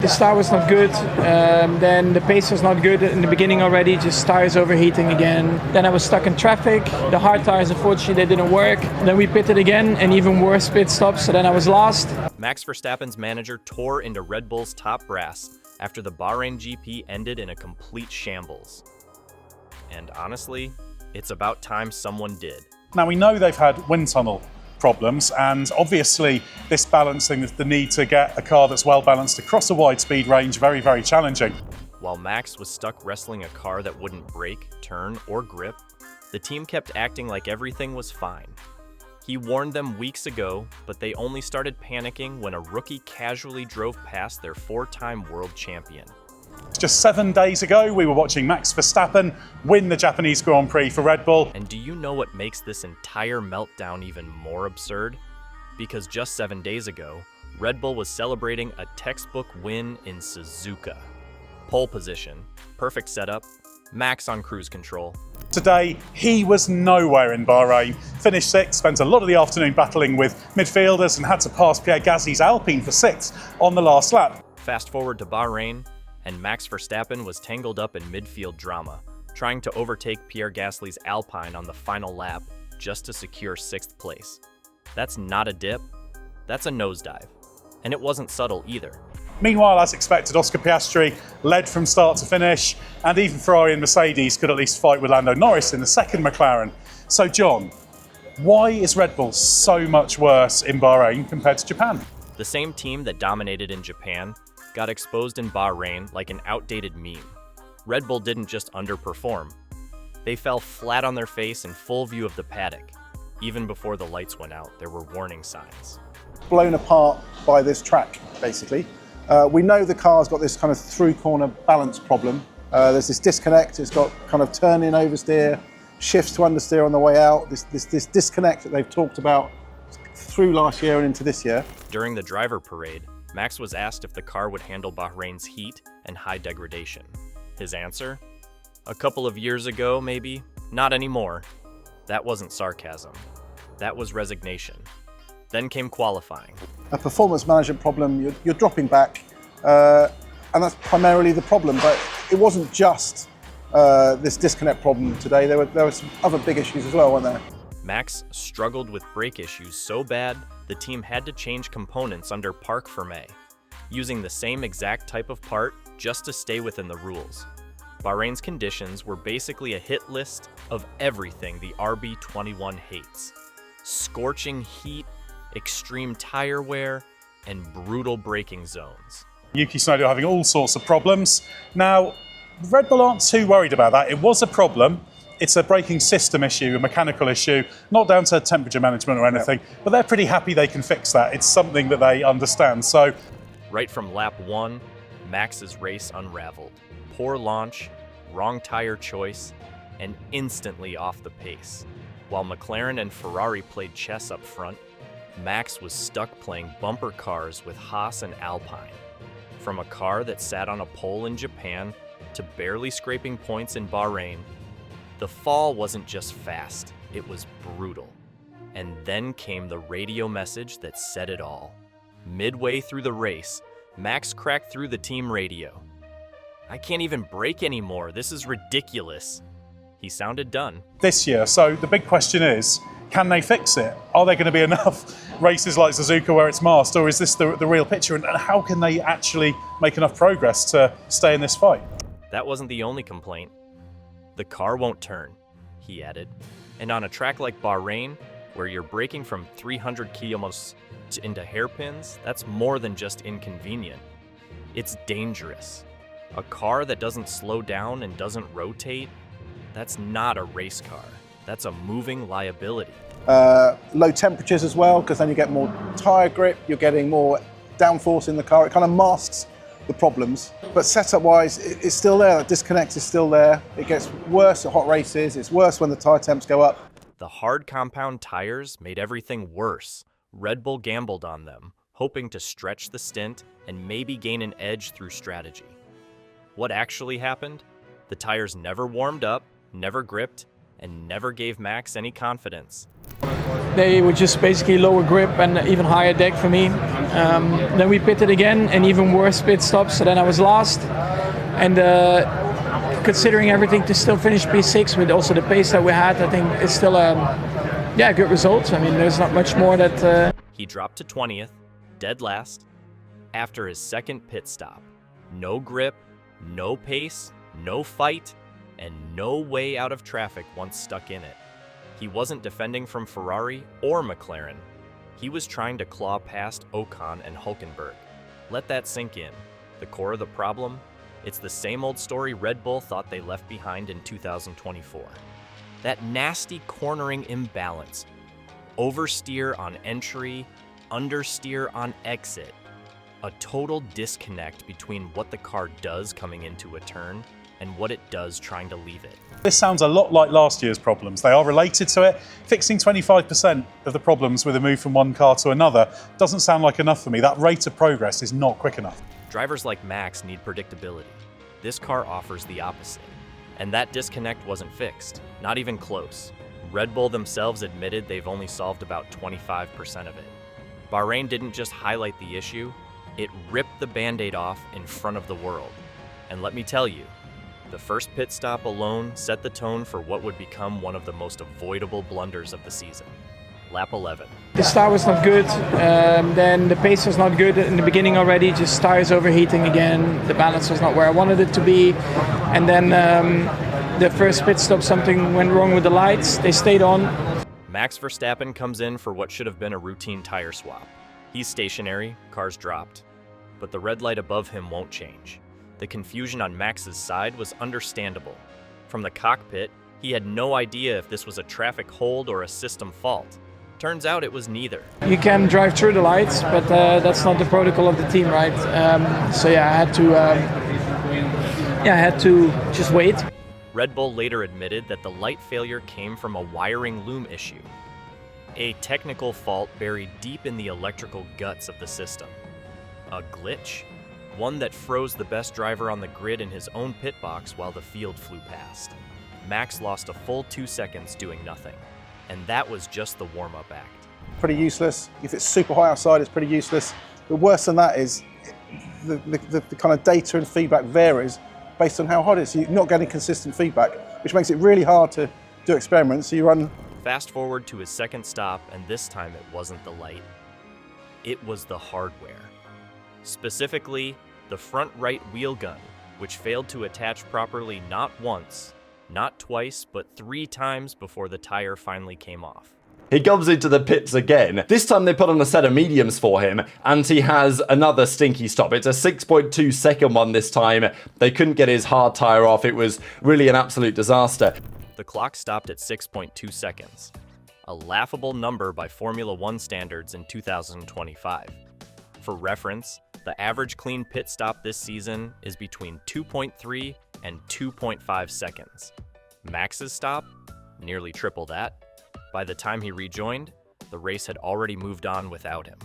The start was not good, then the pace was not good in the beginning already, just tires overheating again. Then I was stuck in traffic, the hard tires unfortunately they didn't work. Then we pitted again, and even worse pit stops, so then I was last. Max Verstappen's manager tore into Red Bull's top brass after the Bahrain GP ended in a complete shambles. And honestly, it's about time someone did. Now we know they've had wind tunnel problems, and obviously this balancing the need to get a car that's well balanced across a wide speed range very, very challenging. While Max was stuck wrestling a car that wouldn't brake, turn, or grip, the team kept acting like everything was fine. He warned them weeks ago, but they only started panicking when a rookie casually drove past their four-time world champion. Just 7 days ago, we were watching Max Verstappen win the Japanese Grand Prix for Red Bull. And do you know what makes this entire meltdown even more absurd? Because just 7 days ago, Red Bull was celebrating a textbook win in Suzuka. Pole position, perfect setup, Max on cruise control. Today, he was nowhere in Bahrain. Finished sixth, spent a lot of the afternoon battling with midfielders and had to pass Pierre Gasly's Alpine for sixth on the last lap. Fast forward to Bahrain, and Max Verstappen was tangled up in midfield drama, trying to overtake Pierre Gasly's Alpine on the final lap just to secure sixth place. That's not a dip, that's a nosedive. And it wasn't subtle either. Meanwhile, as expected, Oscar Piastri led from start to finish, and even Ferrari and Mercedes could at least fight with Lando Norris in the second McLaren. So John, why is Red Bull so much worse in Bahrain compared to Japan? The same team that dominated in Japan got exposed in Bahrain like an outdated meme. Red Bull didn't just underperform. They fell flat on their face in full view of the paddock. Even before the lights went out, there were warning signs. Blown apart by this track, basically. We know the car's got this kind of through corner balance problem. There's this disconnect, it's got kind of turn in oversteer, shifts to understeer on the way out, this disconnect that they've talked about through last year and into this year. During the driver parade, Max was asked if the car would handle Bahrain's heat and high degradation. His answer? A couple of years ago, maybe. Not anymore. That wasn't sarcasm. That was resignation. Then came qualifying. A performance management problem, you're dropping back, and that's primarily the problem. But it wasn't just this disconnect problem today. There were some other big issues as well, weren't there? Max struggled with brake issues so bad, the team had to change components under Parc Fermé, using the same exact type of part just to stay within the rules. Bahrain's conditions were basically a hit list of everything the RB21 hates. Scorching heat, extreme tire wear, and brutal braking zones. Yuki Tsunoda having all sorts of problems. Now, Red Bull aren't too worried about that. It was a problem. It's a braking system issue, a mechanical issue, not down to temperature management or anything, but they're pretty happy they can fix that. It's something that they understand. So, right from lap 1, Max's race unraveled. Poor launch, wrong tire choice, and instantly off the pace. While McLaren and Ferrari played chess up front, Max was stuck playing bumper cars with Haas and Alpine. From a car that sat on a pole in Japan to barely scraping points in Bahrain, the fall wasn't just fast, it was brutal. And then came the radio message that said it all. Midway through the race, Max cracked through the team radio. "I can't even brake anymore, this is ridiculous." He sounded done. This year, so the big question is, can they fix it? Are there going to be enough races like Suzuka where it's masked, or is this the real picture? And how can they actually make enough progress to stay in this fight? That wasn't the only complaint. "The car won't turn," he added. And on a track like Bahrain, where you're braking from 300 kilometers into hairpins, that's more than just inconvenient. It's dangerous. A car that doesn't slow down and doesn't rotate, that's not a race car. That's a moving liability. Low temperatures as well, because then you get more tire grip, you're getting more downforce in the car. It kind of masks the problems. But setup-wise, it's still there. That disconnect is still there. It gets worse at hot races. It's worse when the tire temps go up. The hard compound tires made everything worse. Red Bull gambled on them, hoping to stretch the stint and maybe gain an edge through strategy. What actually happened? The tires never warmed up, never gripped, and never gave Max any confidence. They were just basically lower grip and even higher deck for me. Then we pitted again, and even worse pit stops. So then I was last, and considering everything to still finish P6 with also the pace that we had, I think it's still a good result. I mean, there's not much more that. He dropped to 20th, dead last, after his second pit stop. No grip, no pace, no fight, and no way out of traffic once stuck in it. He wasn't defending from Ferrari or McLaren. He was trying to claw past Ocon and Hülkenberg. Let that sink in. The core of the problem? It's the same old story Red Bull thought they left behind in 2024. That nasty cornering imbalance. Oversteer on entry, understeer on exit. A total disconnect between what the car does coming into a turn and what it does trying to leave it. This sounds a lot like last year's problems. They are related to it. Fixing 25% of the problems with a move from one car to another doesn't sound like enough for me. That rate of progress is not quick enough. Drivers like Max need predictability. This car offers the opposite. And that disconnect wasn't fixed, not even close. Red Bull themselves admitted they've only solved about 25% of it. Bahrain didn't just highlight the issue, it ripped the Band-Aid off in front of the world. And let me tell you, the first pit stop alone set the tone for what would become one of the most avoidable blunders of the season. Lap 11. The start was not good, then the pace was not good in the beginning already, just tires overheating again, the balance was not where I wanted it to be, and then the first pit stop, something went wrong with the lights, they stayed on. Max Verstappen comes in for what should have been a routine tire swap. He's stationary, car's dropped, but the red light above him won't change. The confusion on Max's side was understandable. From the cockpit, he had no idea if this was a traffic hold or a system fault. Turns out it was neither. You can drive through the lights, but that's not the protocol of the team, right? So yeah, I had to just wait. Red Bull later admitted that the light failure came from a wiring loom issue, a technical fault buried deep in the electrical guts of the system. A glitch? One that froze the best driver on the grid in his own pit box while the field flew past. Max lost a full 2 seconds doing nothing, and that was just the warm-up act. Pretty useless. If it's super high outside, it's pretty useless. But worse than that is the kind of data and feedback varies based on how hot it is. So you're not getting consistent feedback, which makes it really hard to do experiments. So you run. Fast forward to his second stop, and this time it wasn't the light. It was the hardware. Specifically, the front right wheel gun, which failed to attach properly not once, not twice, but 3 times before the tire finally came off. He comes into the pits again. This time they put on a set of mediums for him, and he has another stinky stop. It's a 6.2 second one this time. They couldn't get his hard tire off. It was really an absolute disaster. The clock stopped at 6.2 seconds, a laughable number by Formula One standards in 2025. For reference, the average clean pit stop this season is between 2.3 and 2.5 seconds. Max's stop? Nearly triple that. By the time he rejoined, the race had already moved on without him.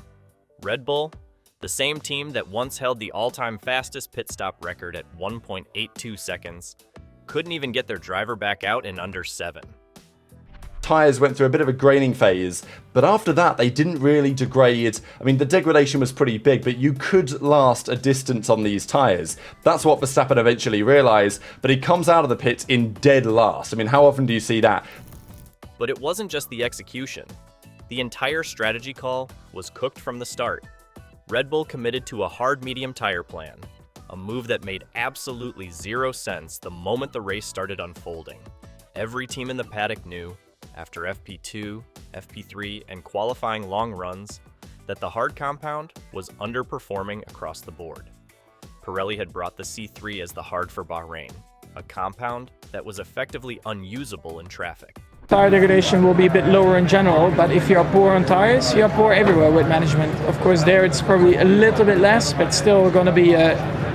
Red Bull, the same team that once held the all-time fastest pit stop record at 1.82 seconds, couldn't even get their driver back out in under 7. Tyres went through a bit of a graining phase, but after that they didn't really degrade. I mean, the degradation was pretty big, but you could last a distance on these tyres. That's what Verstappen eventually realised, but he comes out of the pits in dead last. I mean, how often do you see that? But it wasn't just the execution. The entire strategy call was cooked from the start. Red Bull committed to a hard medium tire plan, a move that made absolutely zero sense the moment the race started unfolding. Every team in the paddock knew, after FP2, FP3, and qualifying long runs, that the hard compound was underperforming across the board. Pirelli had brought the C3 as the hard for Bahrain, a compound that was effectively unusable in traffic. Tire degradation will be a bit lower in general, but if you're poor on tires, you're poor everywhere with management. Of course, there it's probably a little bit less, but still going to be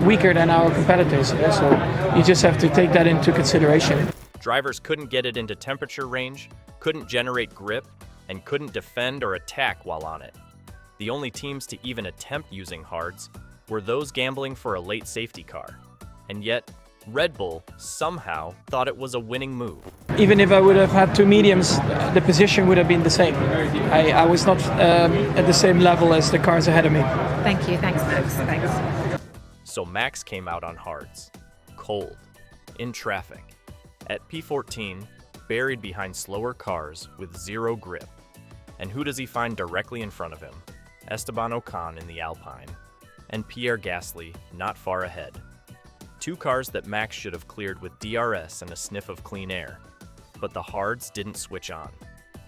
weaker than our competitors. So you just have to take that into consideration. Drivers couldn't get it into temperature range, couldn't generate grip, and couldn't defend or attack while on it. The only teams to even attempt using hards were those gambling for a late safety car. And yet, Red Bull somehow thought it was a winning move. Even if I would have had two mediums, the position would have been the same. I was not at the same level as the cars ahead of me. Thank you. Thanks, Max. Thanks. So Max came out on hards, cold, in traffic, at P14, buried behind slower cars with zero grip. And who does he find directly in front of him? Esteban Ocon in the Alpine, and Pierre Gasly not far ahead. Two cars that Max should have cleared with DRS and a sniff of clean air. But the hards didn't switch on.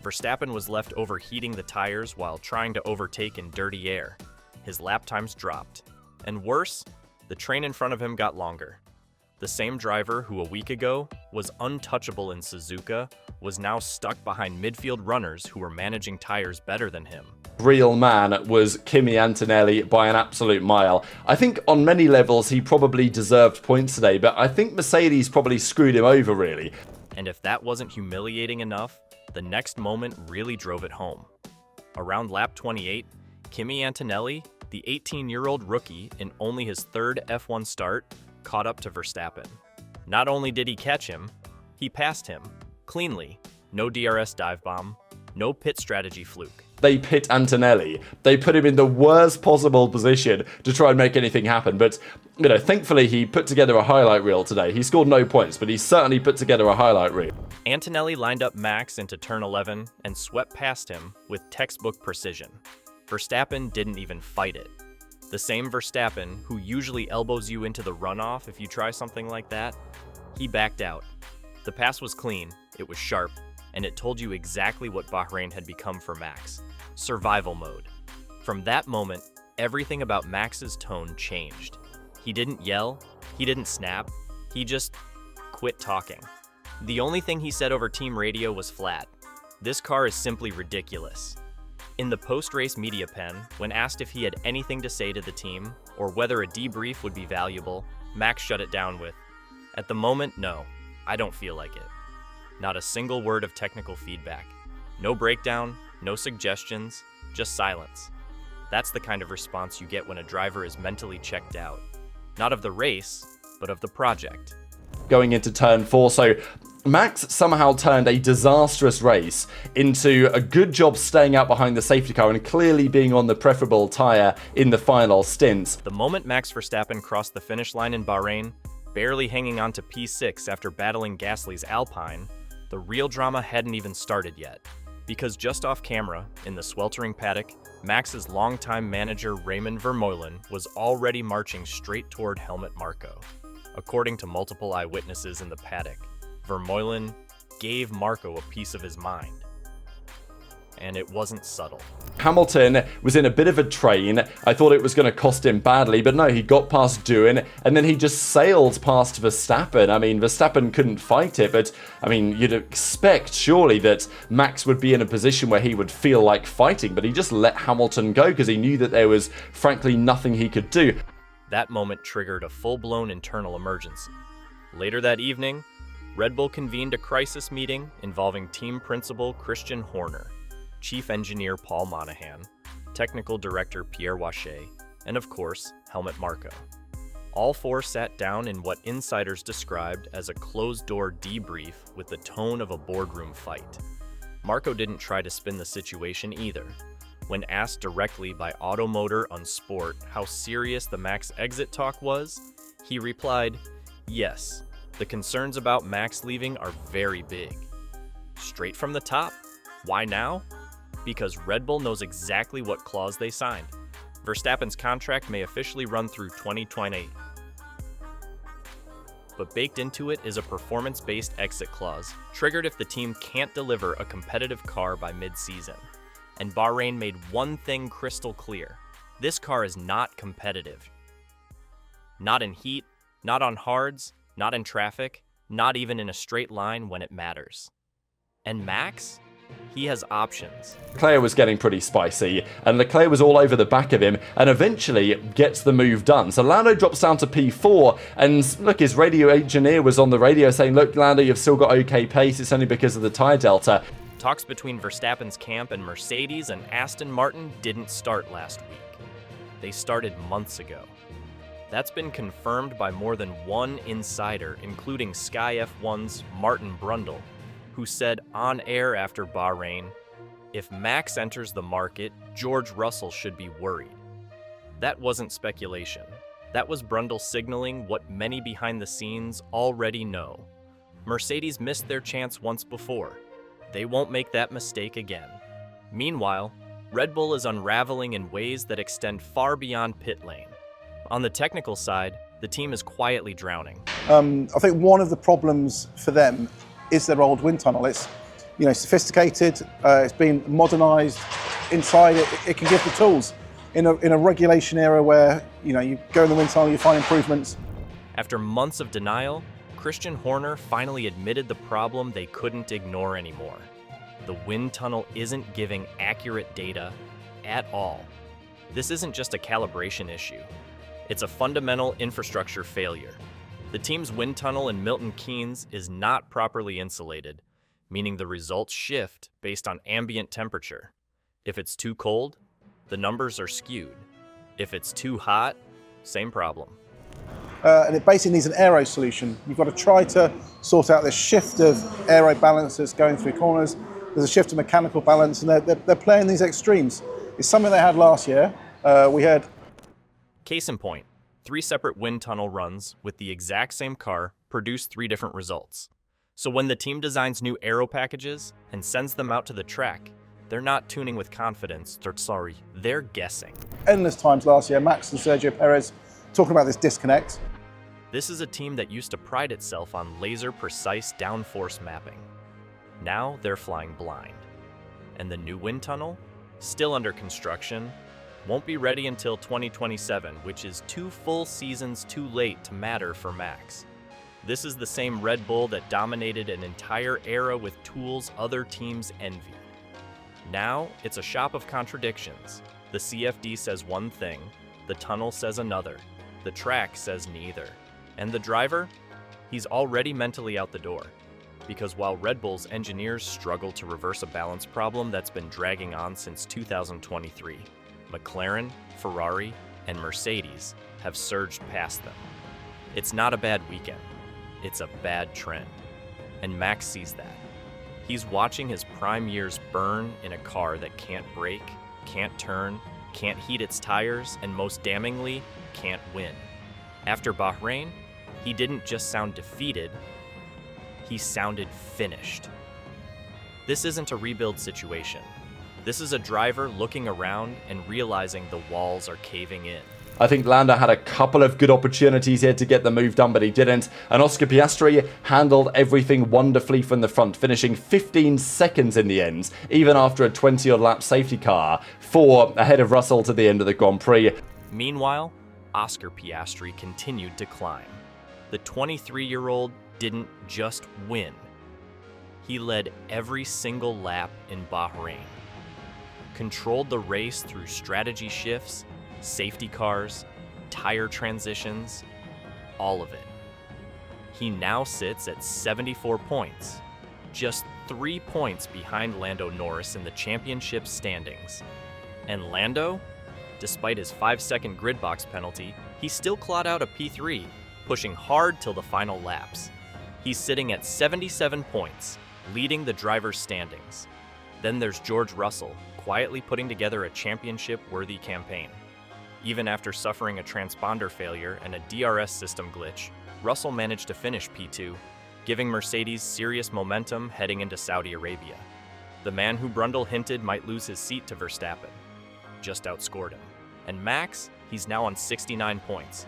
Verstappen was left overheating the tires while trying to overtake in dirty air. His lap times dropped. And worse, the train in front of him got longer. The same driver who a week ago was untouchable in Suzuka was now stuck behind midfield runners who were managing tires better than him. Real man was Kimi Antonelli by an absolute mile. I think on many levels he probably deserved points today, but I think Mercedes probably screwed him over really. And if that wasn't humiliating enough, the next moment really drove it home. Around lap 28, Kimi Antonelli, the 18-year-old rookie in only his third F1 start, caught up to Verstappen. Not only did he catch him, he passed him, cleanly. No DRS dive bomb, no pit strategy fluke. They pit Antonelli. They put him in the worst possible position to try and make anything happen. But, thankfully he put together a highlight reel today. He scored no points, but he certainly put together a highlight reel. Antonelli lined up Max into turn 11 and swept past him with textbook precision. Verstappen didn't even fight it. The same Verstappen who usually elbows you into the runoff if you try something like that, he backed out. The pass was clean, it was sharp, and it told you exactly what Bahrain had become for Max. Survival mode. From that moment, everything about Max's tone changed. He didn't yell, he didn't snap, he just quit talking. The only thing he said over team radio was flat. This car is simply ridiculous. In the post-race media pen, when asked if he had anything to say to the team, or whether a debrief would be valuable, Max shut it down with, "At the moment, no, I don't feel like it." Not a single word of technical feedback. No breakdown, no suggestions, just silence. That's the kind of response you get when a driver is mentally checked out. Not of the race, but of the project. Going into turn 4, so Max somehow turned a disastrous race into a good job staying out behind the safety car and clearly being on the preferable tyre in the final stints. The moment Max Verstappen crossed the finish line in Bahrain, barely hanging on to P6 after battling Gasly's Alpine, the real drama hadn't even started yet. Because just off camera, in the sweltering paddock, Max's longtime manager Raymond Vermeulen was already marching straight toward Helmut Marko. According to multiple eyewitnesses in the paddock, Vermeulen gave Marko a piece of his mind. And it wasn't subtle. Hamilton was in a bit of a train. I thought it was going to cost him badly, but no, he got past Doohan, and then he just sailed past Verstappen. I mean, Verstappen couldn't fight it, but I mean, you'd expect surely that Max would be in a position where he would feel like fighting, but he just let Hamilton go because he knew that there was frankly nothing he could do. That moment triggered a full-blown internal emergency. Later that evening, Red Bull convened a crisis meeting involving team principal Christian Horner, chief engineer Paul Monahan, technical director Pierre Wache, and of course, Helmut Marko. All four sat down in what insiders described as a closed-door debrief with the tone of a boardroom fight. Marko didn't try to spin the situation either. When asked directly by Automotor on Sport how serious the Max exit talk was, he replied, "Yes, the concerns about Max leaving are very big." Straight from the top. Why now? Because Red Bull knows exactly what clause they signed. Verstappen's contract may officially run through 2028. But baked into it is a performance-based exit clause, triggered if the team can't deliver a competitive car by mid-season. And Bahrain made one thing crystal clear. This car is not competitive. Not in heat, not on hards, not in traffic, not even in a straight line when it matters. And Max? He has options. Leclerc was getting pretty spicy, and Leclerc was all over the back of him, and eventually gets the move done. So Lando drops down to P4, and look, his radio engineer was on the radio saying, "Look, Lando, you've still got okay pace, it's only because of the tyre delta." Talks between Verstappen's camp and Mercedes and Aston Martin didn't start last week. They started months ago. That's been confirmed by more than one insider, including Sky F1's Martin Brundle, who said on air after Bahrain, "If Max enters the market, George Russell should be worried." That wasn't speculation. That was Brundle signaling what many behind the scenes already know. Mercedes missed their chance once before. They won't make that mistake again. Meanwhile, Red Bull is unraveling in ways that extend far beyond pit lane. On the technical side, the team is quietly drowning. I think one of the problems for them is their old wind tunnel. It's sophisticated, it's been modernised. Inside it can give the tools. In a regulation era where you go in the wind tunnel, you find improvements. After months of denial, Christian Horner finally admitted the problem they couldn't ignore anymore. The wind tunnel isn't giving accurate data at all. This isn't just a calibration issue. It's a fundamental infrastructure failure. The team's wind tunnel in Milton Keynes is not properly insulated, meaning the results shift based on ambient temperature. If it's too cold, the numbers are skewed. If it's too hot, same problem. And it basically needs an aero solution. You've got to try to sort out this shift of aero balances going through corners. There's a shift of mechanical balance, and they're playing these extremes. It's something they had last year. We had... Case in point, 3 separate wind tunnel runs with the exact same car produce 3 different results. So when the team designs new aero packages and sends them out to the track, they're not tuning with confidence, they're guessing. Endless times last year, Max and Sergio Perez talking about this disconnect. This is a team that used to pride itself on laser-precise downforce mapping. Now they're flying blind. And the new wind tunnel, still under construction, won't be ready until 2027, which is 2 full seasons too late to matter for Max. This is the same Red Bull that dominated an entire era with tools other teams envied. Now, it's a shop of contradictions. The CFD says one thing, the tunnel says another, the track says neither. And the driver? He's already mentally out the door. Because while Red Bull's engineers struggle to reverse a balance problem that's been dragging on since 2023, McLaren, Ferrari, and Mercedes have surged past them. It's not a bad weekend, it's a bad trend. And Max sees that. He's watching his prime years burn in a car that can't brake, can't turn, can't heat its tires, and most damningly, can't win. After Bahrain, he didn't just sound defeated, he sounded finished. This isn't a rebuild situation. This is a driver looking around and realizing the walls are caving in. I think Lando had a couple of good opportunities here to get the move done, but he didn't. And Oscar Piastri handled everything wonderfully from the front, finishing 15 seconds in the end, even after a 20-odd lap safety car, 4 ahead of Russell to the end of the Grand Prix. Meanwhile, Oscar Piastri continued to climb. The 23-year-old didn't just win. He led every single lap in Bahrain, controlled the race through strategy shifts, safety cars, tire transitions, all of it. He now sits at 74 points, just 3 points behind Lando Norris in the championship standings. And Lando, despite his 5-second grid box penalty, he still clawed out a P3, pushing hard till the final laps. He's sitting at 77 points, leading the driver's standings. Then there's George Russell, quietly putting together a championship-worthy campaign. Even after suffering a transponder failure and a DRS system glitch, Russell managed to finish P2, giving Mercedes serious momentum heading into Saudi Arabia. The man who Brundle hinted might lose his seat to Verstappen just outscored him. And Max, he's now on 69 points,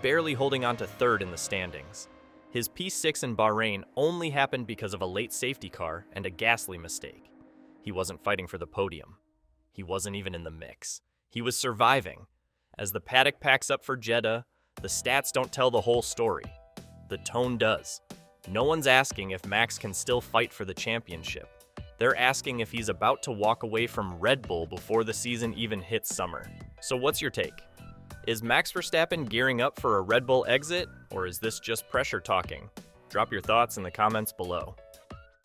barely holding on to 3rd in the standings. His P6 in Bahrain only happened because of a late safety car and a Gasly mistake. He wasn't fighting for the podium. He wasn't even in the mix. He was surviving. As the paddock packs up for Jeddah, the stats don't tell the whole story. The tone does. No one's asking if Max can still fight for the championship. They're asking if he's about to walk away from Red Bull before the season even hits summer. So what's your take? Is Max Verstappen gearing up for a Red Bull exit, or is this just pressure talking? Drop your thoughts in the comments below.